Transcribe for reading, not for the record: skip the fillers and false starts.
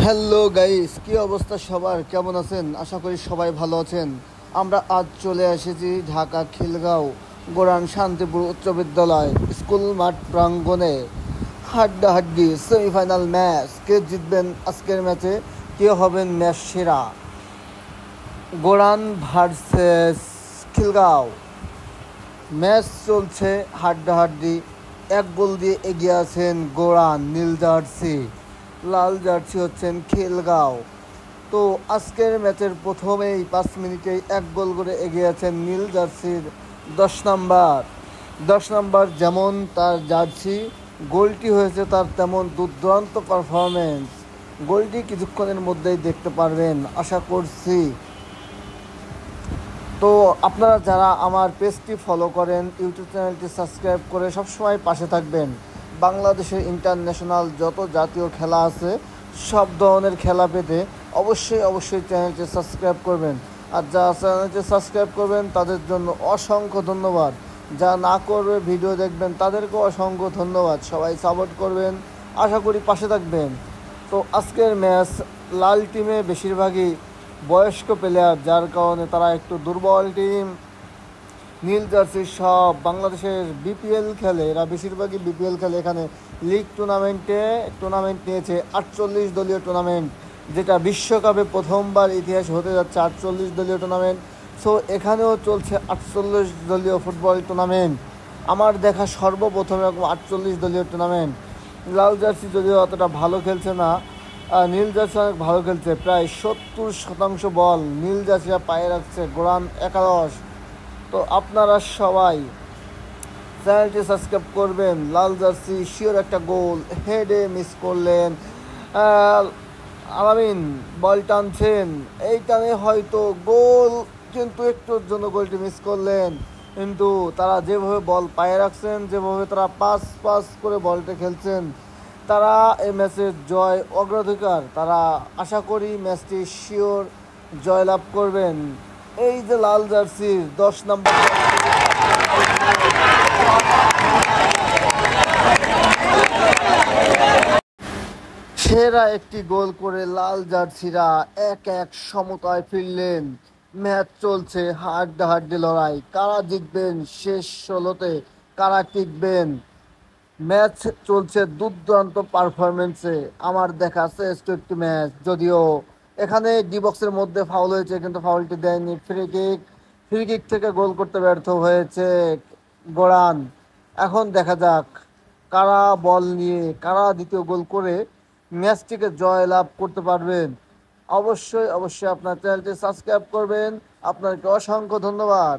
Hello guys, কি অবস্থা সবার? কেমন আছেন? আশা করি সবাই ভালো আছেন। আমরা আজ চলে এসেছি ঢাকা খিলগাঁও গোরান শান্তিপুর উচ্চ বিদ্যালয় স্কুল মাঠ প্রাঙ্গণে। হাড্ডাহাড্ডি সেমিফাইনাল ম্যাচ। কে জিতবেন আজকের ম্যাচে? কে হবেন ম্যাচ সেরা? গোরান ভার্সেস খিলগাঁও ম্যাচ চলছে হাড্ডাহাড্ডি। এক গোল দিয়ে এগিয়ে আছেন গোরান নীল জার্সি, লাল জার্সি হচ্ছেন খিলগাঁও। তো আজকের ম্যাচের প্রথমেই 5 মিনিটেই এক গোল করে এগিয়ে আছেন নীল জার্সির 10 নাম্বার যেমন তার জার্সি, গোলটি হয়েছে তার তেমন দুর্দান্ত পারফরমেন্স। গোলটি কিছুক্ষণের মধ্যেই দেখতে পারবেন আশা করছি। তো আপনারা যারা আমার পেজটি ফলো করেন, ইউটিউব চ্যানেলটি সাবস্ক্রাইব করে সবসময় পাশে থাকবেন। বাংলাদেশের ইন্টারন্যাশনাল যত জাতীয় খেলা আছে সব ধরনের খেলা পেতে অবশ্যই চ্যানেলটি সাবস্ক্রাইব করবেন। আর যারা চ্যানেলটি সাবস্ক্রাইব করবেন তাদের জন্য অসংখ্য ধন্যবাদ। যা না করবে ভিডিও দেখবেন তাদেরকেও অসংখ্য ধন্যবাদ। সবাই সাপোর্ট করবেন, আশা করি পাশে থাকবেন। তো আজকের ম্যাচ লাল টিমে বেশিরভাগই বয়স্ক প্লেয়ার, যার কারণে তারা একটু দুর্বল টিম। নীল জার্সি সব বাংলাদেশের বিপিএল খেলে, এরা বেশিরভাগই বিপিএল খেলে। এখানে লিগ টুর্নামেন্ট নিয়েছে 48 দলীয় টুর্নামেন্ট, যেটা বিশ্বকাপে প্রথমবার ইতিহাস হতে যাচ্ছে 48 দলীয় টুর্নামেন্ট। সো এখানেও চলছে 48 দলীয় ফুটবল টুর্নামেন্ট। আমার দেখা সর্বপ্রথম এরকম 48 দলীয় টুর্নামেন্ট। লাল জার্সি যদিও অতটা ভালো খেলছে না, নীল জার্সি অনেক ভালো খেলছে। প্রায় 70% বল নীল জার্সিরা পায়ে রাখছে গোরান একাদশ। তো আপনারা সবাই চ্যানেলটি সাবস্ক্রাইব করবেন। লাল জার্সি শিওর একটা গোল, হেডে মিস করলেন আলামিন, বল টানছেন, এই টানে হয়তো গোল, কিন্তু একটুর জন্য গোলটি মিস করলেন। কিন্তু তারা যেভাবে বল পায়ে রাখছেন, যেভাবে তারা পাস করে বলটা খেলছেন, তারা এই ম্যাচের জয় অগ্রাধিকার। তারা আশা করি ম্যাচটি শিওর জয়লাভ করবেন। এই যে লাল জার্সির 10 নম্বর সেরা একটি গোল করে লাল জার্সিরা 1-1 সমতায় ফিরলেন। ম্যাচ চলছে হাড্ডাহাড্ডি লড়াই। কারা জিতবেন শেষ 16তে, কারা টিকবেন? ম্যাচ চলছে দুর্দান্ত পারফরমেন্সে। আমার দেখা শ্রেষ্ঠ একটি ম্যাচ, যদিও এখানে ডি বক্সের মধ্যে ফাউল হয়েছে, কিন্তু ফাউলটি দেয়নি। ফ্রি কিক থেকে গোল করতে ব্যর্থ হয়েছে গোরান। এখন দেখা যাক কারা বল নিয়ে, কারা দ্বিতীয় গোল করে ম্যাচটিকে জয় লাভ করতে পারবেন। অবশ্যই আপনার চ্যানেলটি সাবস্ক্রাইব করবেন। আপনাকে অসংখ্য ধন্যবাদ।